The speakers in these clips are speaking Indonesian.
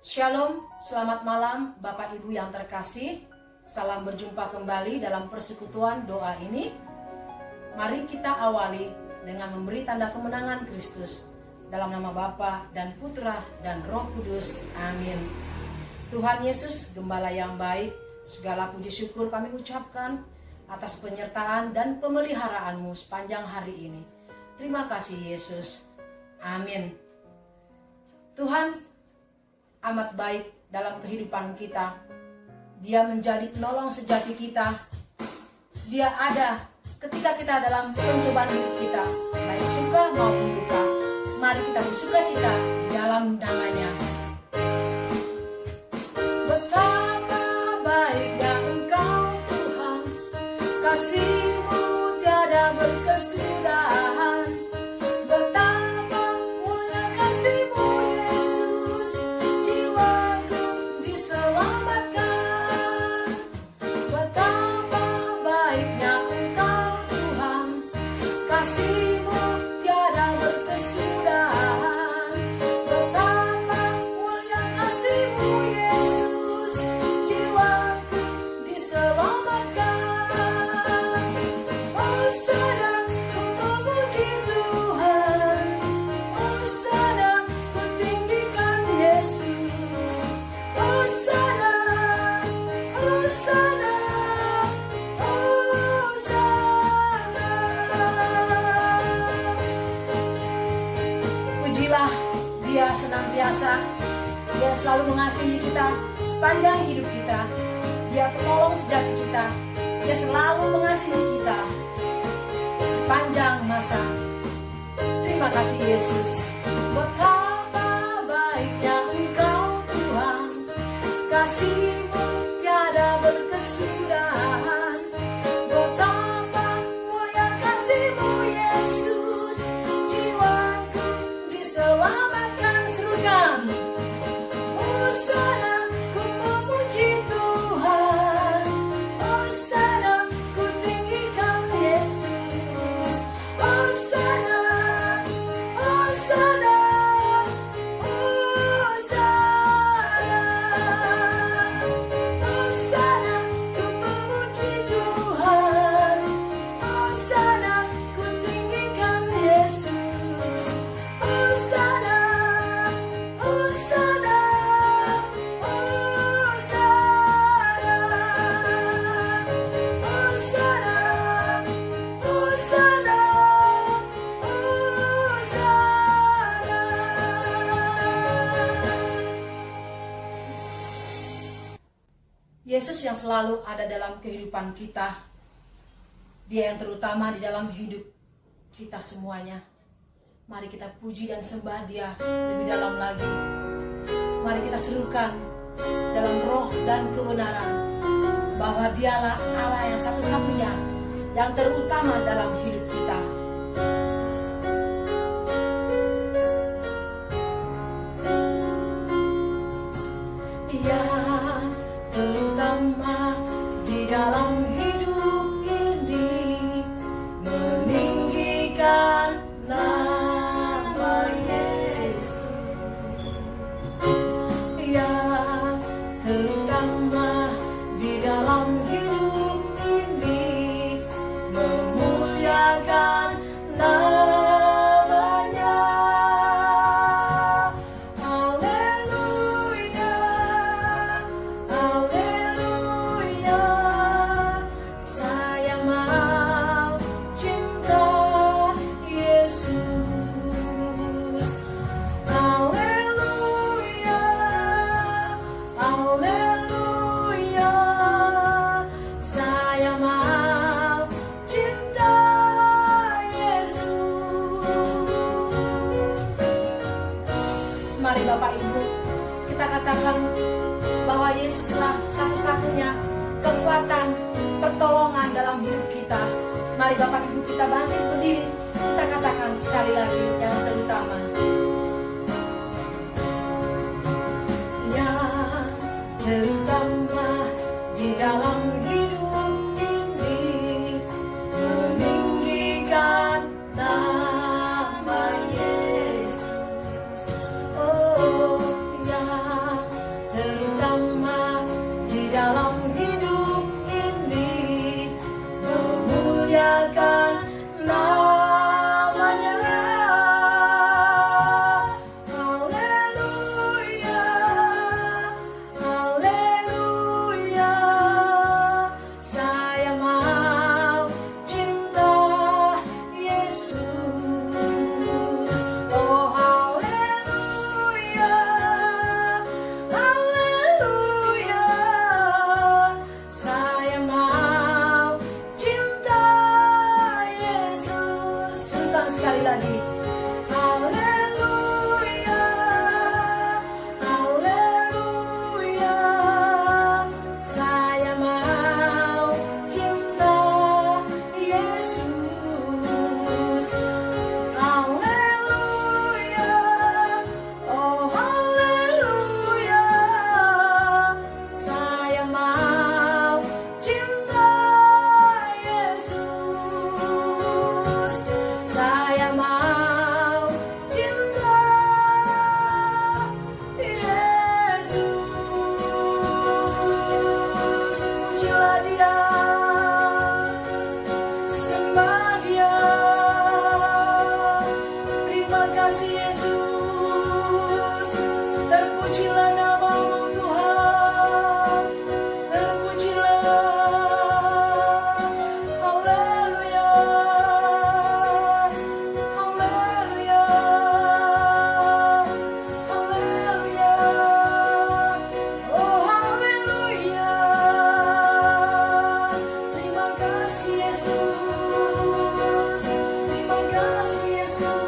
Shalom, selamat malam Bapak Ibu yang terkasih. Salam berjumpa kembali dalam persekutuan doa ini. Mari kita awali dengan memberi tanda kemenangan Kristus. Dalam nama Bapa dan Putra dan Roh Kudus. Amin. Tuhan Yesus, Gembala yang baik, segala puji syukur kami ucapkan atas penyertaan dan pemeliharaanmu sepanjang hari ini. Terima kasih Yesus. Amin. Tuhan amat baik dalam kehidupan kita. Dia menjadi penolong sejati kita. Dia ada ketika kita dalam pencobaan hidup kita, baik suka maupun duka. Mari kita bersuka cita dalam namanya. Betapa baiknya Engkau Tuhan, kasih-Mu tiada berkesudahan. Betapa mulia kasih-Mu Yesus, jiwaku diselamatkan. Betapa baiknya Engkau Tuhan, kasih-Mu tiada berkesudahan. Betapa mulia kasih-Mu Yesus, jiwaku diselamatkan. Hosana, ku memuji Tuhan. Hosana, ku tinggikan Yesus. Hosana, Hosana, Hosana. Pujilah Dia senantiasa. Dia selalu mengasihi kita sepanjang hidup kita. Dia penolong sejati kita. Dia selalu mengasihi kita sepanjang masa. Terima kasih Yesus. Betapa baiknya Engkau Tuhan, kasih-Mu tiada berkesudahan. Betapa mulia kasih-Mu Yesus, jiwaku diselamatkan. Serukan. Hosana, ku memuji Tuhan. Hosana, ku tinggikan Yesus. Hosana, Hosana, Hosana. Hosana, ku memuji Tuhan. Hosana, ku tinggikan Yesus. Hosana, Hosana, Hosana, Hosana, Yesus yang selalu ada dalam kehidupan kita. Dia yang terutama di dalam hidup kita semuanya. Mari kita puji dan sembah Dia lebih dalam lagi. Mari kita serukan dalam roh dan kebenaran bahwa Dialah Allah yang satu-satunya yang terutama dalam hidup kita. Yang terutama di dalam hidup ini, meninggikan nama Yesus. Yang terutama di dalam hidup ini, memuliakan namanya. Haleluya, haleluya. Saya mau cinta Yesus. Haleluya, haleluya. Saya mau cinta Yesus. Mari Bapak Ibu, kita katakan bahwa Yesuslah satu-satunya kekuatan, pertolongan dalam hidup kita. Mari Bapak Ibu kita bangkit berdiri, kita katakan sekali lagi yang terutama. Yang terutama di dalam hidup ini, meninggikan nama Yesus. Oh, yang Tuhan sekali lagi. Haleluya, haleluya. Saya mau cinta Yesus. Haleluya, oh haleluya. Saya mau cinta Yesus. Saya mau cinta Yesus. Pujilah Dia, sembah Dia. Terima kasih Yesus. Terpujilah nama-Mu Tuhan. Terpujilah. Haleluya, haleluya, haleluya. Oh haleluya. Terima kasih Yesus. Terima kasih Yesus.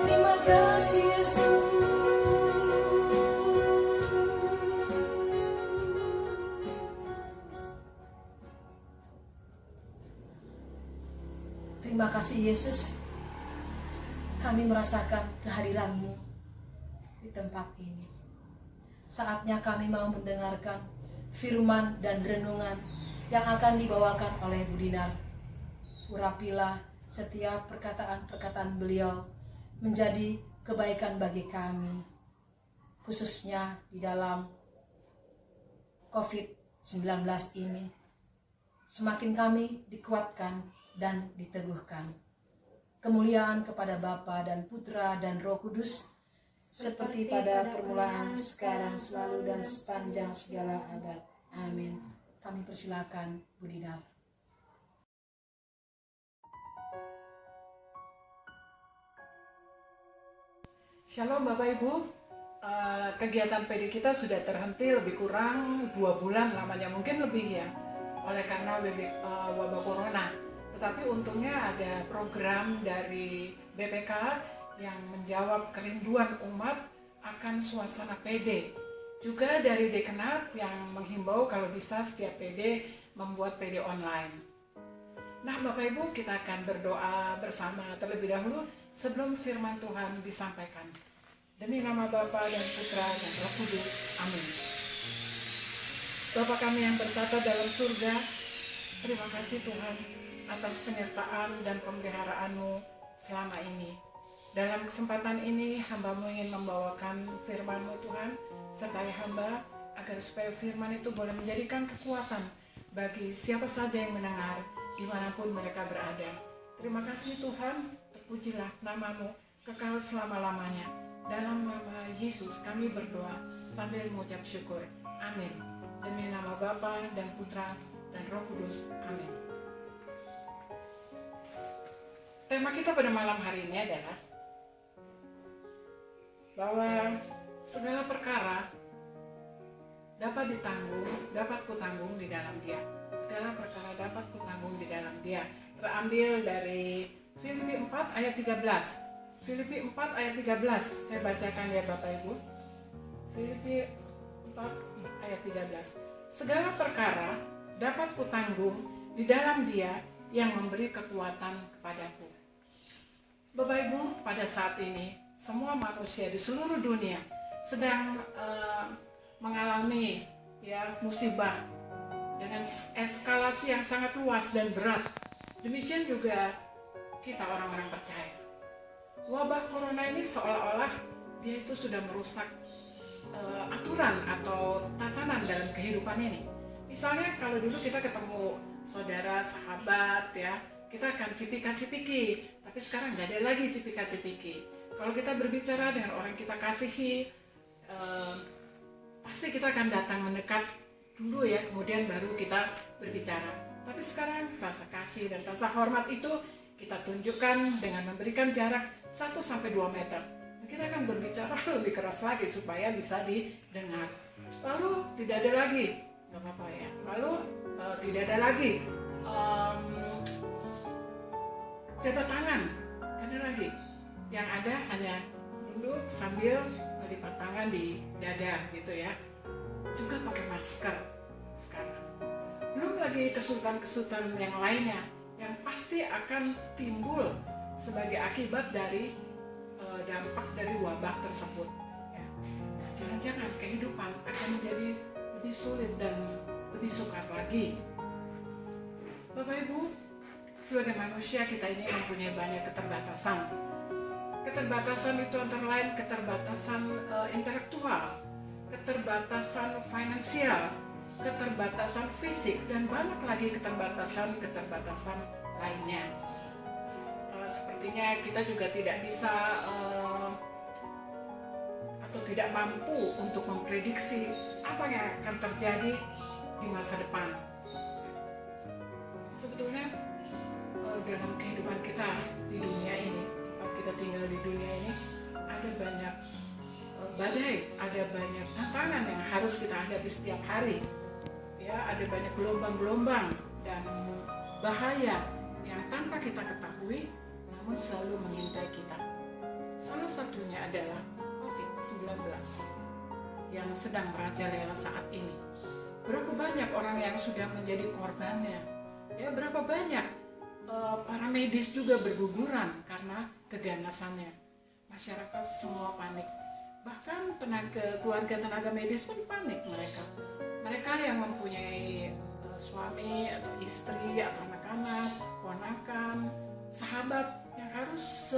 Terima kasih Yesus. Terima kasih Yesus. Kami merasakan kehadiran-Mu di tempat ini. Saatnya kami mau mendengarkan firman dan renungan yang akan dibawakan oleh Bu Dinar. Urapilah setiap perkataan-perkataan beliau menjadi kebaikan bagi kami, khususnya di dalam COVID-19 ini. Semakin kami dikuatkan dan diteguhkan. Kemuliaan kepada Bapa dan Putra dan Roh Kudus, seperti pada permulaan, sekarang, selalu, dan sepanjang segala abad. Amin. Kami persilakan Bu Dinar. Shalom Bapak Ibu. Kegiatan PD kita sudah terhenti lebih kurang 2 bulan lamanya, mungkin lebih ya, oleh karena wabah corona. Tetapi untungnya ada program dari BPK yang menjawab kerinduan umat akan suasana PD. Juga dari Dekanat yang menghimbau kalau bisa setiap PD membuat PD online. Nah Bapak Ibu, kita akan berdoa bersama terlebih dahulu sebelum firman Tuhan disampaikan. Demi nama Bapa dan Putra dan Roh Kudus. Amin. Bapa kami yang bertata dalam surga, terima kasih Tuhan atas penyertaan dan pemeliharaan-Mu selama ini. Dalam kesempatan ini, hamba-Mu ingin membawakan firman-Mu Tuhan, sertai hamba agar supaya firman itu boleh menjadikan kekuatan bagi siapa saja yang mendengar, dimanapun mereka berada. Terima kasih Tuhan, terpujilah nama-Mu kekal selama-lamanya. Dalam nama Yesus kami berdoa sambil mengucap syukur. Amin. Demi nama Bapa dan Putra dan Roh Kudus. Amin. Tema kita pada malam hari ini adalah bahwa segala perkara dapat kutanggung di dalam Dia. Segala perkara dapat kutanggung di dalam Dia. Terambil dari Filipi 4 ayat 13. Filipi 4 ayat 13. Saya bacakan ya Bapak Ibu. Filipi 4 ayat 13. Segala perkara dapat kutanggung di dalam Dia yang memberi kekuatan kepadaku. Bapak Ibu, pada saat ini semua manusia di seluruh dunia sedang mengalami musibah dengan eskalasi yang sangat luas dan berat. Demikian juga kita orang-orang percaya. Wabah corona ini seolah-olah dia itu sudah merusak aturan atau tatanan dalam kehidupan ini. Misalnya kalau dulu kita ketemu saudara, sahabat kita akan cipika-cipiki, tapi sekarang nggak ada lagi cipika-cipiki. Kalau kita berbicara dengan orang kita kasihi, pasti kita akan datang mendekat dulu kemudian baru kita berbicara. Tapi sekarang rasa kasih dan rasa hormat itu kita tunjukkan dengan memberikan jarak 1-2 meter. Kita akan berbicara lebih keras lagi supaya bisa didengar. Lalu tidak ada lagi, nggak apa-apa ya. Lalu tidak ada lagi jabat tangan, ada lagi yang ada hanya duduk sambil melipat tangan di dada gitu ya. Juga pakai masker sekarang. Belum lagi kesulitan-kesulitan yang lainnya yang pasti akan timbul sebagai akibat dari dampak dari wabah tersebut. Ya. Jangan-jangan kehidupan akan menjadi lebih sulit dan lebih sukar lagi. Bapak Ibu, sebagai manusia kita ini mempunyai banyak keterbatasan. Keterbatasan itu antara lain keterbatasan intelektual, keterbatasan finansial, keterbatasan fisik, dan banyak lagi keterbatasan lainnya. Sepertinya kita juga tidak bisa atau tidak mampu untuk memprediksi apa yang akan terjadi di masa depan. Sebetulnya dalam kehidupan kita di dunia ini, tempat kita tinggal di dunia ini, ada banyak badai, ada banyak tantangan yang harus kita hadapi setiap hari. Ya, ada banyak gelombang-gelombang dan bahaya yang tanpa kita ketahui namun selalu mengintai kita. Salah satunya adalah COVID-19 yang sedang merajalela saat ini. Berapa banyak orang yang sudah menjadi korbannya? Ya, berapa banyak para medis juga berguguran karena keganasannya. Masyarakat semua panik. Bahkan keluarga tenaga medis pun panik mereka. Mereka yang mempunyai suami atau istri atau anak-anak, ponakan, sahabat yang harus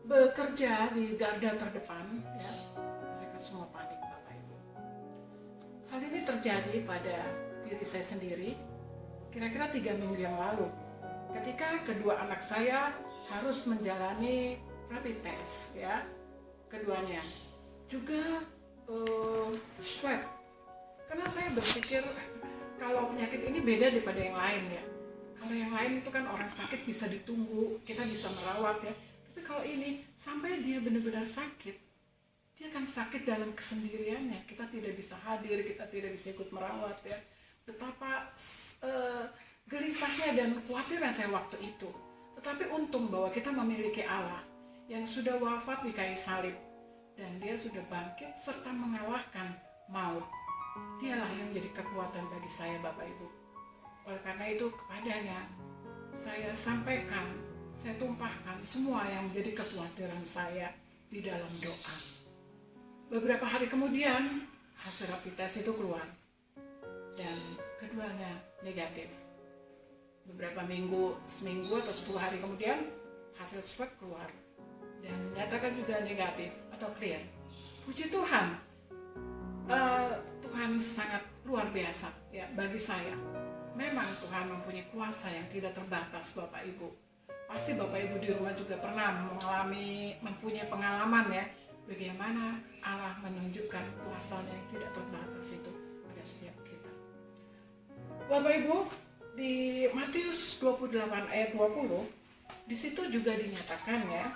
bekerja di garda terdepan, ya, mereka semua panik, Bapak Ibu. Hal ini terjadi pada diri saya sendiri kira-kira 3 minggu yang lalu, ketika kedua anak saya harus menjalani rapid test, ya, keduanya juga swab. Karena saya berpikir kalau penyakit ini beda daripada yang lain, ya. Kalau yang lain itu kan orang sakit bisa ditunggu, kita bisa merawat, ya. Tapi kalau ini sampai dia benar-benar sakit, dia akan sakit dalam kesendiriannya. Kita tidak bisa hadir, kita tidak bisa ikut merawat, ya. Betapa gelisahnya dan khawatirnya saya waktu itu. Tetapi untung bahwa kita memiliki Allah yang sudah wafat di kayu salib dan dia sudah bangkit serta mengalahkan maut. Dialah yang menjadi kekuatan bagi saya, Bapak Ibu. Oleh karena itu kepadanya saya sampaikan, saya tumpahkan semua yang menjadi kekhawatiran saya di dalam doa. Beberapa hari kemudian hasil rapid test itu keluar dan keduanya negatif. Beberapa minggu, seminggu atau 10 hari kemudian hasil swab keluar dan menyatakan juga negatif atau clear. Puji Tuhan, Tuhan sangat luar biasa, ya, bagi saya. Memang Tuhan mempunyai kuasa yang tidak terbatas, Bapak Ibu. Pasti Bapak Ibu di rumah juga pernah mempunyai pengalaman, ya, bagaimana Allah menunjukkan kuasa yang tidak terbatas itu pada setiap kita. Bapak Ibu, di Matius 28 ayat 20, di situ juga dinyatakan, ya,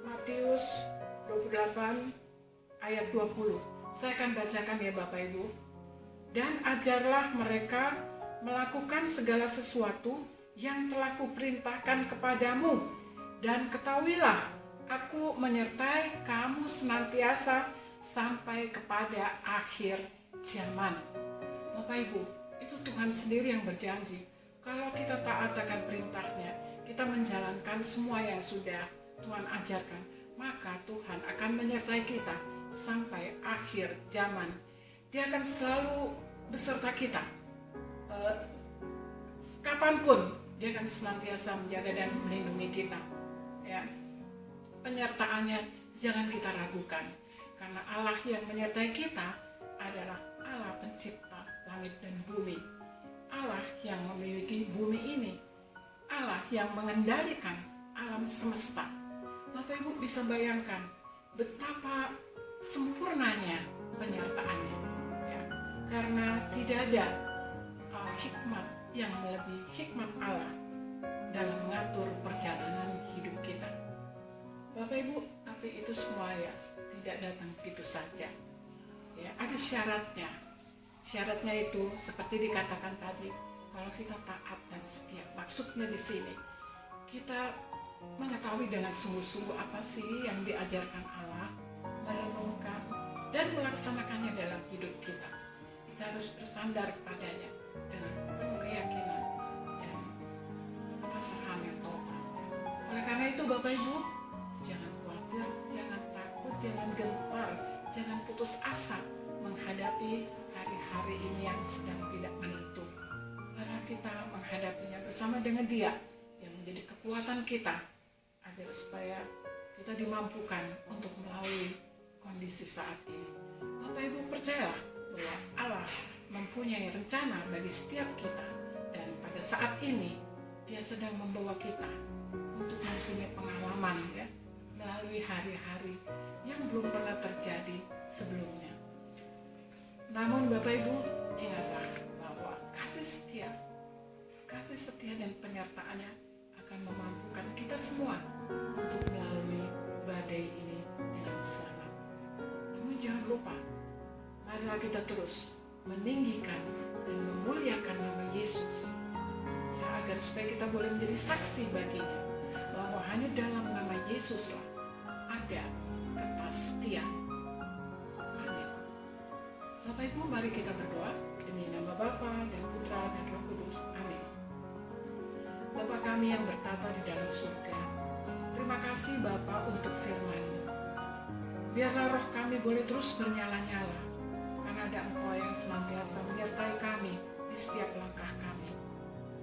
Matius 28 ayat 20. Saya akan bacakan, ya, Bapak Ibu. Dan ajarlah mereka melakukan segala sesuatu yang telah kuperintahkan kepadamu, dan ketahuilah aku menyertai kamu senantiasa sampai kepada akhir zaman. Bapak Ibu, itu Tuhan sendiri yang berjanji. Kalau kita taat akan perintahnya, kita menjalankan semua yang sudah Tuhan ajarkan, maka Tuhan akan menyertai kita sampai akhir zaman. Dia akan selalu beserta kita. Kapanpun dia akan senantiasa menjaga dan melindungi kita. Ya. Penyertaannya jangan kita ragukan, karena Allah yang menyertai kita adalah Allah pencipta langit dan bumi. Allah yang memiliki bumi ini. Allah yang mengendalikan alam semesta. Bapak Ibu bisa bayangkan betapa sempurnanya penyertaannya, ya. Karena tidak ada hikmat yang melebihi hikmat Allah dalam mengatur perjalanan hidup kita, Bapak Ibu. Tapi itu semua, ya, tidak datang begitu saja, ya. Ada syaratnya. Syaratnya itu seperti dikatakan tadi, kalau kita taat dan setia. Maksudnya di sini kita mengetahui dengan sungguh-sungguh apa sih yang diajarkan Allah, merenungkan dan melaksanakannya dalam hidup kita. Kita harus bersandar padanya dengan penuh keyakinan dan pasrahan yang total. Oleh karena itu Bapak Ibu, jangan khawatir, jangan takut, jangan gentar, jangan putus asa menghadapi hari-hari ini yang sedang tidak menentu. Karena kita menghadapinya bersama dengan Dia yang menjadi kekuatan kita, agar supaya kita dimampukan untuk melalui kondisi saat ini. Bapak Ibu percayalah bahwa Allah mempunyai rencana bagi setiap kita, dan pada saat ini Dia sedang membawa kita untuk mempunyai pengalaman ya, melalui hari-hari yang belum pernah terjadi sebelumnya. Namun Bapak Ibu, ingatlah bahwa kasih setia dan penyertaannya akan memampukan kita semua untuk melalui badai ini dengan selamat. Namun jangan lupa, marilah kita terus meninggikan dan memuliakan nama Yesus, ya, agar supaya kita boleh menjadi saksi baginya bahwa hanya dalam nama Yesuslah ada kepastian. Amin. Bapak Ibu, mari kita berdoa demi nama Bapa dan Putra dan Roh Kudus. Amin. Bapa kami yang bertata di dalam surga, terima kasih Bapa untuk firman-Mu. Biarlah roh kami boleh terus bernyala-nyala, karena ada Engkau yang senantiasa menyertai kami di setiap langkah kami.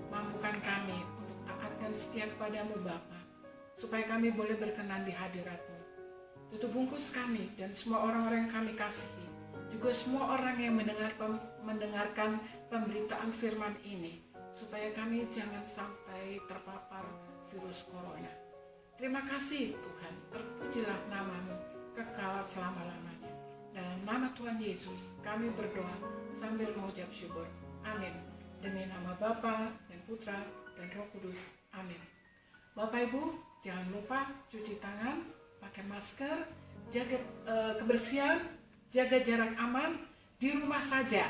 Mampukan kami untuk taat dan setia kepada-Mu Bapa, supaya kami boleh berkenan di hadirat-Mu. Tutup bungkus kami dan semua orang-orang yang kami kasihi, juga semua orang yang mendengarkan pemberitaan firman ini, supaya kami jangan sampai terpapar virus corona. Terima kasih Tuhan, terpujilah nama-Mu kekal selama-lamanya. Dalam nama Tuhan Yesus kami berdoa sambil mengucap syukur. Amin. Demi nama Bapa dan Putra dan Roh Kudus. Amin. Bapak Ibu, jangan lupa cuci tangan, pakai masker, jaga kebersihan, jaga jarak aman di rumah saja.